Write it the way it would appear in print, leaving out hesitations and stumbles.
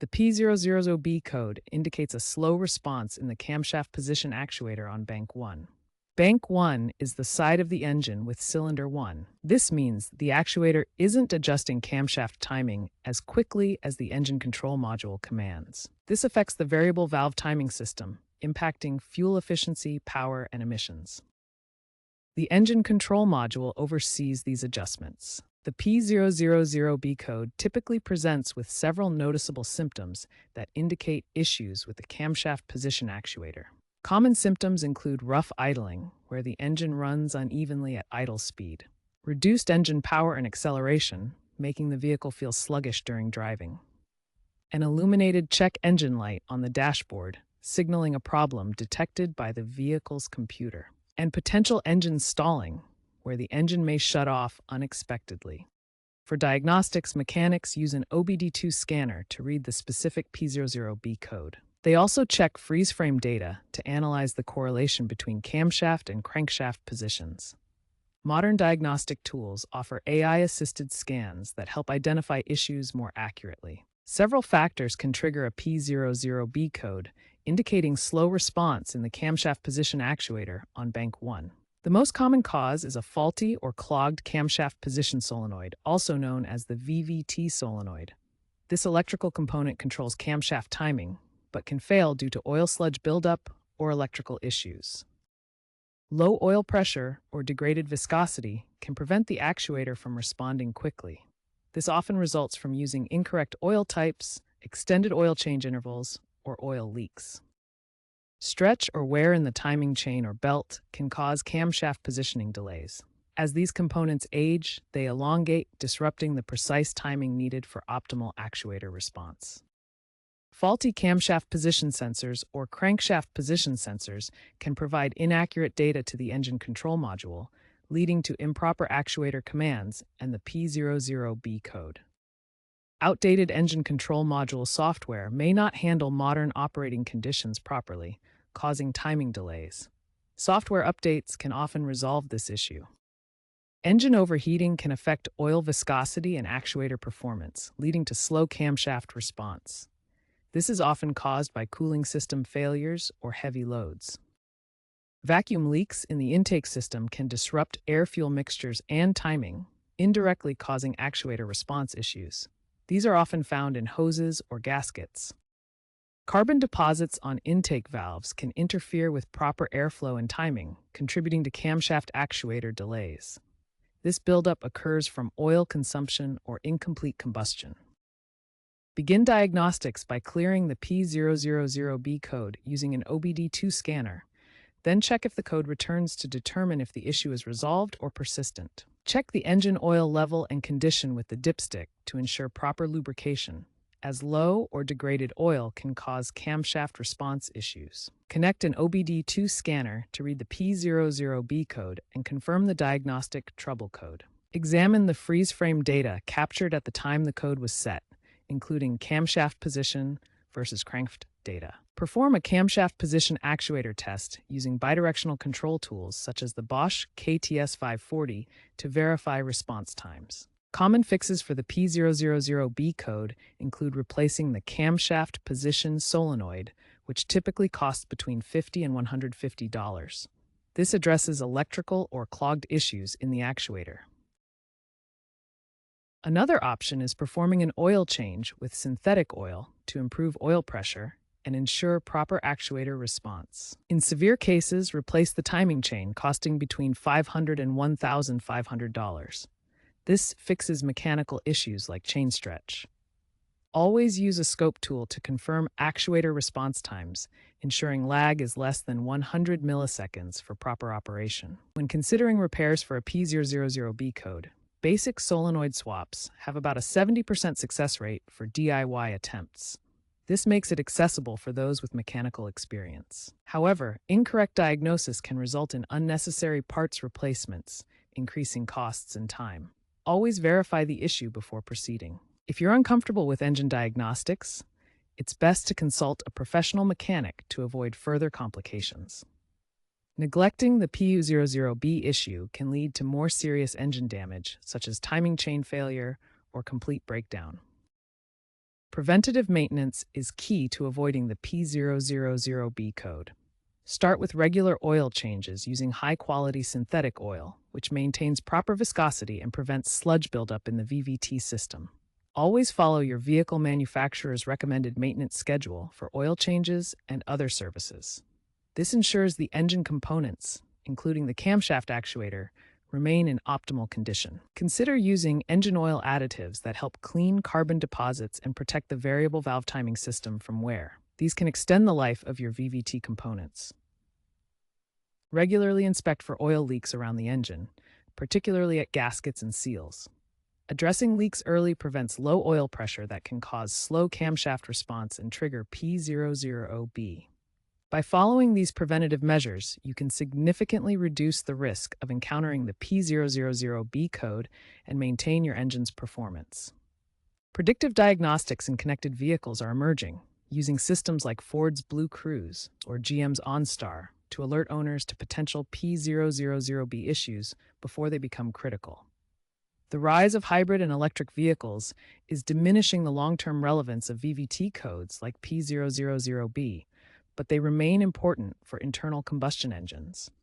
The P000B code indicates a slow response in the camshaft position actuator on bank 1. Bank 1 is the side of the engine with cylinder 1. This means the actuator isn't adjusting camshaft timing as quickly as the engine control module commands. This affects the variable valve timing system, impacting fuel efficiency, power, and emissions. The engine control module oversees these adjustments. The P000B code typically presents with several noticeable symptoms that indicate issues with the camshaft position actuator. Common symptoms include rough idling, where the engine runs unevenly at idle speed, reduced engine power and acceleration, making the vehicle feel sluggish during driving, an illuminated check engine light on the dashboard, signaling a problem detected by the vehicle's computer, and potential engine stalling, where the engine may shut off unexpectedly. For diagnostics, mechanics use an OBD2 scanner to read the specific P00B code. They also check freeze frame data to analyze the correlation between camshaft and crankshaft positions. Modern diagnostic tools offer AI-assisted scans that help identify issues more accurately. Several factors can trigger a P00B code, indicating slow response in the camshaft position actuator on bank 1. The most common cause is a faulty or clogged camshaft position solenoid, also known as the VVT solenoid. This electrical component controls camshaft timing, but can fail due to oil sludge buildup or electrical issues. Low oil pressure or degraded viscosity can prevent the actuator from responding quickly. This often results from using incorrect oil types, extended oil change intervals, or oil leaks. Stretch or wear in the timing chain or belt can cause camshaft positioning delays. As these components age, they elongate, disrupting the precise timing needed for optimal actuator response. Faulty camshaft position sensors or crankshaft position sensors can provide inaccurate data to the engine control module, leading to improper actuator commands and the P00B code. Outdated engine control module software may not handle modern operating conditions properly, causing timing delays. Software updates can often resolve this issue. Engine overheating can affect oil viscosity and actuator performance, leading to slow camshaft response. This is often caused by cooling system failures or heavy loads. Vacuum leaks in the intake system can disrupt air-fuel mixtures and timing, indirectly causing actuator response issues. These are often found in hoses or gaskets. Carbon deposits on intake valves can interfere with proper airflow and timing, contributing to camshaft actuator delays. This buildup occurs from oil consumption or incomplete combustion. Begin diagnostics by clearing the P000B code using an OBD2 scanner. Then check if the code returns to determine if the issue is resolved or persistent. Check the engine oil level and condition with the dipstick to ensure proper lubrication, as low or degraded oil can cause camshaft response issues. Connect an OBD2 scanner to read the P00B code and confirm the diagnostic trouble code. Examine the freeze frame data captured at the time the code was set, including camshaft position versus crankshaft data. Perform a camshaft position actuator test using bidirectional control tools such as the Bosch KTS540 to verify response times. Common fixes for the P000B code include replacing the camshaft position solenoid, which typically costs between $50 and $150. This addresses electrical or clogged issues in the actuator. Another option is performing an oil change with synthetic oil to improve oil pressure and ensure proper actuator response. In severe cases, replace the timing chain, costing between $500 and $1,500. This fixes mechanical issues like chain stretch. Always use a scope tool to confirm actuator response times, ensuring lag is less than 100 milliseconds for proper operation. When considering repairs for a P000B code, basic solenoid swaps have about a 70% success rate for DIY attempts. This makes it accessible for those with mechanical experience. However, incorrect diagnosis can result in unnecessary parts replacements, increasing costs and time. Always verify the issue before proceeding. If you're uncomfortable with engine diagnostics, it's best to consult a professional mechanic to avoid further complications. Neglecting the P00B issue can lead to more serious engine damage, such as timing chain failure or complete breakdown. Preventative maintenance is key to avoiding the P000B code. Start with regular oil changes using high-quality synthetic oil, which maintains proper viscosity and prevents sludge buildup in the VVT system. Always follow your vehicle manufacturer's recommended maintenance schedule for oil changes and other services. This ensures the engine components, including the camshaft actuator, remain in optimal condition. Consider using engine oil additives that help clean carbon deposits and protect the variable valve timing system from wear. These can extend the life of your VVT components. Regularly inspect for oil leaks around the engine, particularly at gaskets and seals. Addressing leaks early prevents low oil pressure that can cause slow camshaft response and trigger P000B. By following these preventative measures, you can significantly reduce the risk of encountering the P000B code and maintain your engine's performance. Predictive diagnostics in connected vehicles are emerging, using systems like Ford's Blue Cruise or GM's OnStar to alert owners to potential P000B issues before they become critical. The rise of hybrid and electric vehicles is diminishing the long-term relevance of VVT codes like P000B, but they remain important for internal combustion engines.